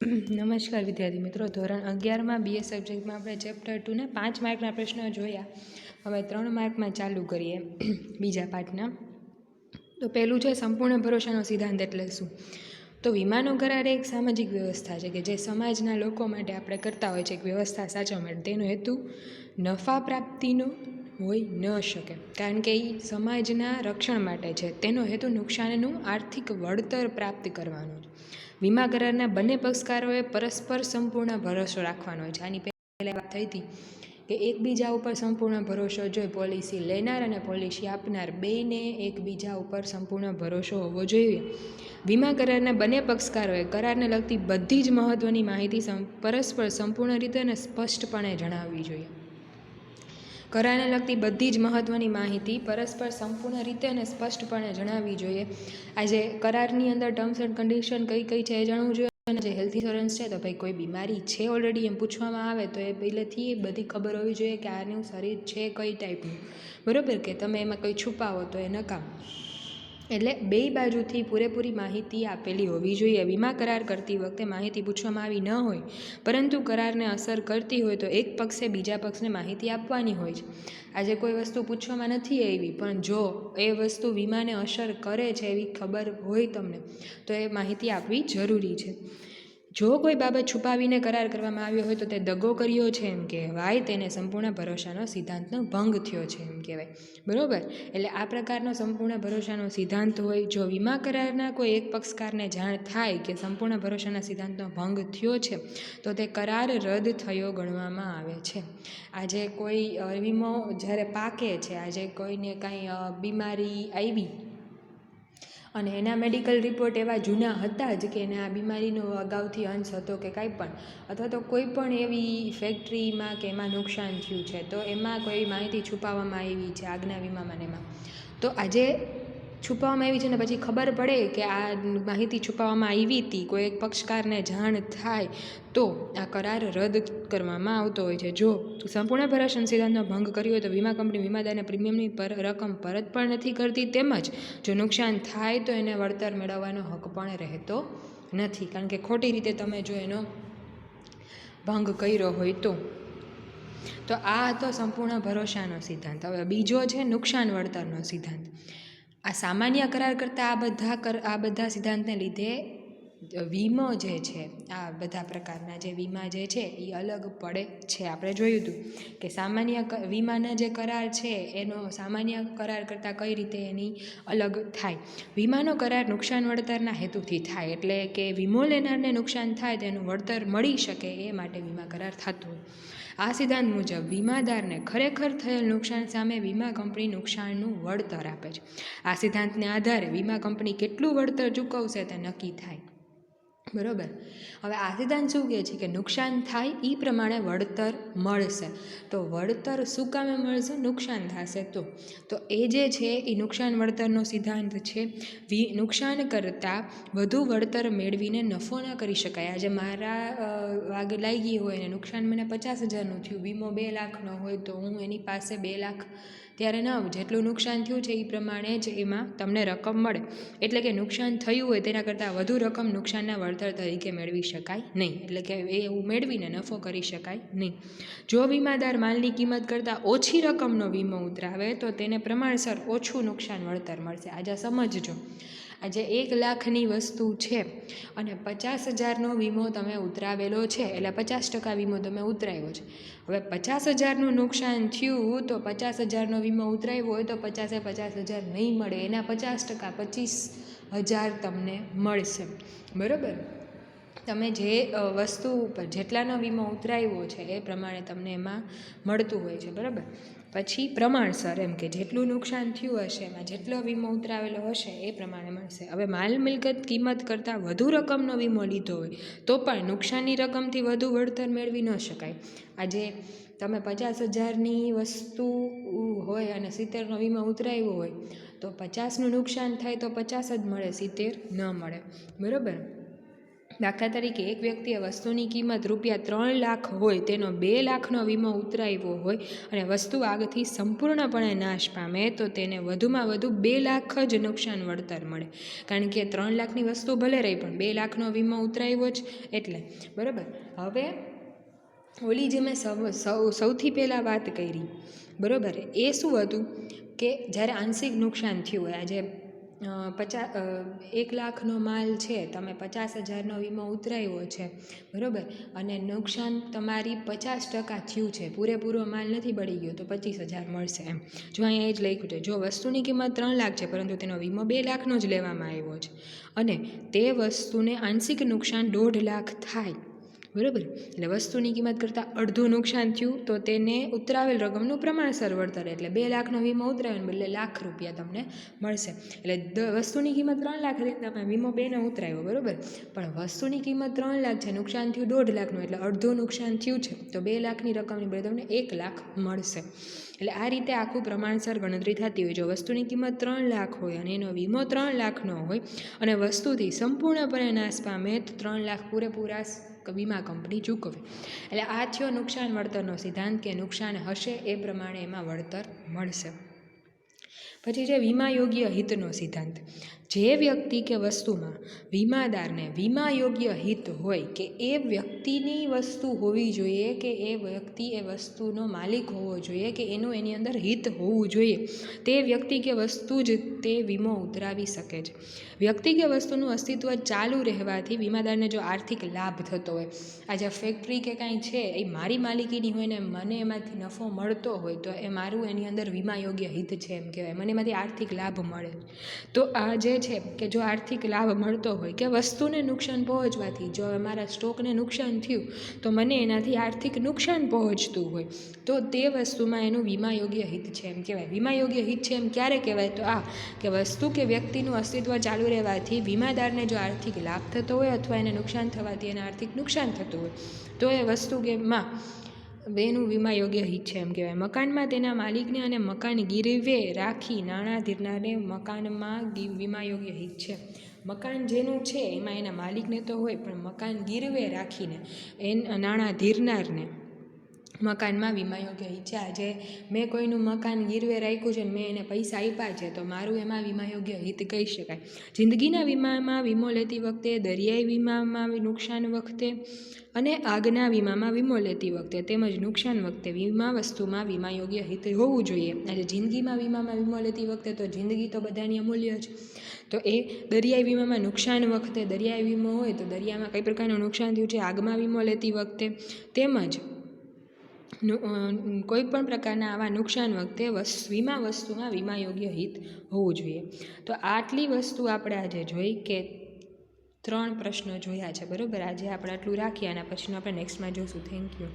નમસ્કાર વિદ્યાર્થી મિત્રો, ધોરણ 11માં BA સબ્જેક્ટમાં આપણે ચેપ્ટર 2ના 5 માર્કના પ્રશ્નો જોયા. હવે 3 માર્કમાં ચાલુ કરીએ બીજા પાઠના. તો પહેલું છે સંપૂર્ણ ભરોસાનો સિદ્ધાંત એટલે શું? તો વીમાનો કરાર એક સામાજિક વ્યવસ્થા છે કે જે સમાજના લોકો માટે આપણે કરતા હોય છે, એક વ્યવસ્થા સાચવવા માટે. તેનો હેતુ નફા પ્રાપ્તિનો હોઈ ન શકે, કારણ કે એ સમાજના રક્ષણ માટે છે. તેનો હેતુ નુકસાનનું આર્થિક વળતર પ્રાપ્ત કરવાનો છે. વીમા કરારના બંને પક્ષકારોએ પરસ્પર સંપૂર્ણ ભરોસો રાખવાનો હોય છે. આની પહેલાં વાત થઈ હતી કે એકબીજા ઉપર સંપૂર્ણ ભરોસો જોઈએ. પોલિસી લેનાર અને પોલિસી આપનાર બેયને એકબીજા ઉપર સંપૂર્ણ ભરોસો હોવો જોઈએ. વીમા કરારના બંને પક્ષકારોએ કરારને લગતી બધી જ મહત્ત્વની માહિતી પરસ્પર સંપૂર્ણ રીતે અને સ્પષ્ટપણે જણાવવી જોઈએ. કરારને લગતી બધી જ મહત્ત્વની માહિતી પરસ્પર સંપૂર્ણ રીતે અને સ્પષ્ટપણે જણાવવી જોઈએ. આજે કરારની અંદર ટર્મ્સ એન્ડ કન્ડિશન કઈ કઈ છે એ જાણવું જોઈએ. અને જે હેલ્થ ઇન્સ્યોરન્સ છે, તો ભાઈ કોઈ બીમારી છે ઓલરેડી એમ પૂછવામાં આવે તો એ પહેલેથી બધી ખબર હોવી જોઈએ કે આનું શરીર છે કઈ ટાઈપનું, બરાબર, કે તમે એમાં કંઈ છુપાવો તો એ નકામ. એટલે બેય બાજુથી પૂરેપૂરી માહિતી આપેલી હોવી જોઈએ. વીમા કરાર કરતી વખતે માહિતી પૂછવામાં આવી ન હોય, પરંતુ કરારને અસર કરતી હોય તો એક પક્ષે બીજા પક્ષને માહિતી આપવાની હોય છે. આજે કોઈ વસ્તુ પૂછવામાં નથી આવી, પણ જો એ વસ્તુ વીમાને અસર કરે છે એવી ખબર હોય તમને, તો એ માહિતી આપવી જરૂરી છે. જો કોઈ બાબત છુપાવીને કરાર કરવામાં આવ્યો હોય તો તે દગો કર્યો છે એમ કહેવાય. તેને સંપૂર્ણ ભરોસાનો સિદ્ધાંતનો ભંગ થયો છે એમ કહેવાય, બરાબર. એટલે આ પ્રકારનો સંપૂર્ણ ભરોસાનો સિદ્ધાંત હોય. જો વીમા કરારના કોઈ એક પક્ષકારને જાણ થાય કે સંપૂર્ણ ભરોસાના સિદ્ધાંતનો ભંગ થયો છે, તો તે કરાર રદ થયો ગણવામાં આવે છે. આજે કોઈ વીમો જ્યારે પાકે છે, આજે કોઈને કાંઈ બીમારી આવી અને એના મેડિકલ રિપોર્ટ એવા જૂના હતા જ કે એને આ બીમારીનો અગાઉથી અંશ હતો કે કાંઈ પણ, અથવા તો કોઈ પણ એવી ફેક્ટરીમાં કે એમાં નુકસાન થયું છે, તો એમાં કોઈ માહિતી છુપાવવામાં આવી છે આગના વીમામાં ને એમાં, તો આજે છુપાવવામાં આવી છે ને પછી ખબર પડે કે આ માહિતી છુપાવવામાં આવી હતી, કોઈ એક પક્ષકારને જાણ થાય તો આ કરાર રદ કરવામાં આવતો હોય છે. જો સંપૂર્ણ ભરોસાના સિદ્ધાંતનો ભંગ કર્યો હોય તો વીમા કંપની વીમાદારને પ્રીમિયમની રકમ પરત પણ નથી કરતી, તેમજ જો નુકસાન થાય તો એને વળતર મેળવવાનો હક પણ રહેતો નથી, કારણ કે ખોટી રીતે તમે જો એનો ભંગ કર્યો હોય તો આ હતો સંપૂર્ણ ભરોસાનો સિદ્ધાંત. હવે બીજો છે નુકસાન વળતરનો સિદ્ધાંત. આ સામાન્ય કરાર કરતાં આ બધા સિદ્ધાંતને લીધે વીમો જે છે, આ બધા પ્રકારના જે વીમા જે છે એ અલગ પડે છે. આપણે જોયું હતું કે સામાન્ય વીમાના જે કરાર છે એનો સામાન્ય કરાર કરતાં કઈ રીતે એની અલગ થાય. વીમાનો કરાર નુકસાન વળતરના હેતુથી થાય, એટલે કે વીમો લેનારને નુકસાન થાય તો એનું વળતર મળી શકે એ માટે વીમા કરાર થતો હોય. આ સિદ્ધાંત મુજબ વીમાદારને ખરેખર થયેલ નુકસાન સામે વીમા કંપની નુકસાનનું વળતર આપે છે. આ સિદ્ધાંતને આધારે વીમા કંપની કેટલું વળતર ચૂકવશે તે નક્કી થાય, બરાબર. હવે આ સિદ્ધાંત શું કહે છે કે નુકસાન થાય એ પ્રમાણે વળતર મળશે. તો વળતર શું કામે મળશે? નુકસાન થશે તો એ જે છે એ નુકસાન વળતરનો સિદ્ધાંત છે. નુકસાન કરતાં વધુ વળતર મેળવીને નફો ન કરી શકાય. આજે મારા આગ લાગી હોય અને નુકસાન મને 50,000નું થયું, વીમો 2 લાખનો હોય, તો હું એની પાસે 2 લાખ ત્યારે ન આવું. જેટલું નુકસાન થયું છે એ પ્રમાણે જ એમાં તમને રકમ મળે. એટલે કે નુકસાન થયું હોય તેના કરતાં વધુ રકમ નુકસાનના વળતર તરીકે મેળવી શકાય નહીં, એટલે કે એવું મેળવીને નફો કરી શકાય નહીં. જો વીમાદાર માલની કિંમત કરતાં ઓછી રકમનો વીમો ઉતરાવે તો તેને પ્રમાણસર ઓછું નુકસાન વળતર મળશે. આજે સમજજો, આજે 1 લાખની વસ્તુ છે અને 50,000નો વીમો તમે ઉતરાવેલો છે, એટલે 50% વીમો તમે ઉતરાવ્યો છે. હવે 50,000નું નુકસાન થયું તો 50,000નો વીમો ઉતરાવ્યો હોય તો 50,000 નહીં મળે, એના 50% 25,000 તમને મળશે, બરાબર. તમે જે વસ્તુ ઉપર જેટલાનો વીમો ઉતરાવ્યો છે એ પ્રમાણે તમને એમાં મળતું હોય છે, બરાબર. પછી પ્રમાણસર, એમ કે જેટલું નુકસાન થયું હશે એમાં જેટલો વીમો ઉતરાવેલો હશે એ પ્રમાણે મળશે. હવે માલ મિલકત કિંમત કરતાં વધુ રકમનો વીમો લીધો હોય તો પણ નુકસાનની રકમથી વધુ વળતર મેળવી ન શકાય. આજે તમે 50,000ની વસ્તુ હોય અને 70નો વીમો ઉતરાવ્યો હોય તો 50નું નુકસાન થાય તો 50 જ મળે, 70 ન મળે, બરાબર. દાખલા તરીકે એક વ્યક્તિએ વસ્તુની કિંમત ₹3 લાખ હોય, તેનો 2 લાખનો વીમો ઉતરાવ્યો હોય અને વસ્તુ આગથી સંપૂર્ણપણે નાશ પામે તો તેને વધુમાં વધુ 2 લાખ જ નુકસાન વળતર મળે. કારણ કે 3 લાખની વસ્તુ ભલે રહી પણ 2 લાખનો વીમો ઉતરાવ્યો જ એટલે, બરાબર. હવે ઓલી જે મેં સૌથી પહેલાં વાત કરી, બરાબર, એ શું હતું કે જ્યારે આંશિક નુકસાન થયું હોય, આજે 1 લાખનો માલ છે, તમે 50,000નો વીમો ઉતરાવ્યો છે, બરાબર, અને નુકસાન તમારી 50% થયું છે, પૂરેપૂરો માલ નથી બળી ગયો તો 25,000 મળશે એમ. જો અહીંયા એ જ લખ્યું છે, જો વસ્તુની કિંમત 3 લાખ છે પરંતુ તેનો વીમો 2 લાખનો જ લેવામાં આવ્યો છે અને તે વસ્તુને આંશિક નુકસાન 1.5 લાખ થાય, બરાબર, એટલે વસ્તુની કિંમત કરતાં અડધું નુકસાન થયું તો તેને ઉતરાવેલ રકમનું પ્રમાણસર વળતર, એટલે 2 લાખનો વીમો ઉતરાવ્યો બદલે ₹1,00,000 તમને મળશે. એટલે વસ્તુની કિંમત 3 લાખ હતી, તમે વીમો 2નો ઉતરાવ્યો, બરાબર, પણ વસ્તુની કિંમત 3 લાખ છે, નુકસાન થયું 1.5 લાખનું, એટલે અડધું નુકસાન થયું છે તો 2 લાખની રકમની બદલે તમને 1 લાખ મળશે. એટલે આ રીતે આખું પ્રમાણસર ગણતરી થતી હોય. જો વસ્તુની કિંમત 3 લાખ હોય અને એનો વીમો 3 લાખનો હોય અને વસ્તુથી સંપૂર્ણપણે નાશ પામે તો 3 લાખ પૂરેપૂરા વીમા કંપની ચૂકવે. એટલે આ થયો નુકસાન વળતરનો સિદ્ધાંત કે નુકસાન હશે એ પ્રમાણે એમાં વળતર મળશે. પછી છે વીમા યોગ્ય હિતનો સિદ્ધાંત. જે વ્યક્તિ કે વસ્તુમાં વીમાદારને વીમા યોગ્ય હિત હોય કે એ વ્યક્તિની વસ્તુ હોવી જોઈએ કે એ વ્યક્તિ એ વસ્તુનો માલિક હોવો જોઈએ કે એનું એની અંદર હિત હોવું જોઈએ, તે વ્યક્તિ કે વસ્તુ જ તે વીમો ઉતરાવી શકે છે. વ્યક્તિ કે વસ્તુનું અસ્તિત્વ ચાલુ રહેવાથી વીમાદારને જો આર્થિક લાભ થતો હોય, આજે ફેક્ટરી કે કાંઈ છે એ મારી માલિકીની હોય ને મને એમાંથી નફો મળતો હોય તો એ મારું એની અંદર વીમા યોગ્ય હિત છે એમ કહેવાય, મને એમાંથી આર્થિક લાભ મળે. તો આ જે છે કે જો આર્થિક લાભ મળતો હોય કે વસ્તુને નુકસાન પહોંચવાથી જો અમારા સ્ટોકને નુકસાન થયું તો મને એનાથી આર્થિક નુકસાન પહોંચતું હોય તો તે વસ્તુમાં એનું વીમા યોગ્ય હિત છે એમ કહેવાય. વીમા યોગ્ય હિત છે એમ ક્યારે કહેવાય? તો આ કે વસ્તુ કે વ્યક્તિનું અસ્તિત્વ ચાલુ રહેવાથી વીમાદારને જો આર્થિક લાભ થતો હોય અથવા એને નુકસાન થવાથી એને આર્થિક નુકસાન થતું હોય તો એ વસ્તુ કે માં એનું વીમા યોગ્ય હિત છે એમ કહેવાય. મકાનમાં તેના માલિકને અને મકાન ગીરવે રાખી નાણાં ધીરનારને મકાનમાં વીમા યોગ્ય હિત છે. મકાન જેનું છે એમાં એના માલિકને તો હોય પણ મકાન ગીરવે રાખીને નાણાં ધીરનારને મકાનમાં વીમા યોગ્ય હિત છે. આજે મેં કોઈનું મકાન ગીરવે રાખ્યું છે ને મેં એને પૈસા આપ્યા છે તો મારું એમાં વીમા યોગ્ય હિત કહી શકાય. જિંદગીના વીમામાં વીમો લેતી વખતે, દરિયાઈ વીમામાં નુકસાન વખતે અને આગના વીમામાં વીમો લેતી વખતે તેમજ નુકસાન વખતે વીમા વસ્તુમાં વીમા યોગ્ય હિત હોવું જોઈએ. આજે જિંદગીમાં વીમામાં વીમો લેતી વખતે તો જિંદગી તો બધાની અમૂલ્ય છે, તો એ દરિયાઈ વીમામાં નુકસાન વખતે દરિયાઈ વીમો હોય તો દરિયામાં કઈ પ્રકારનું નુકસાન થયું છે આગમાં વીમો લેતી વખતે, તેમજ કોઈ પણ પ્રકારના આવા નુકસાન વખતે વીમા વસ્તુમાં વીમા યોગ્ય હિત હોવું જોઈએ. તો આટલી વસ્તુ આપણે આજે જોઈ કે 3 પ્રશ્નો જોયા છે, બરાબર. આજે આપણે આટલું રાખીએ અને પછીનું આપણે નેક્સ્ટમાં જોઈશું. Thank you.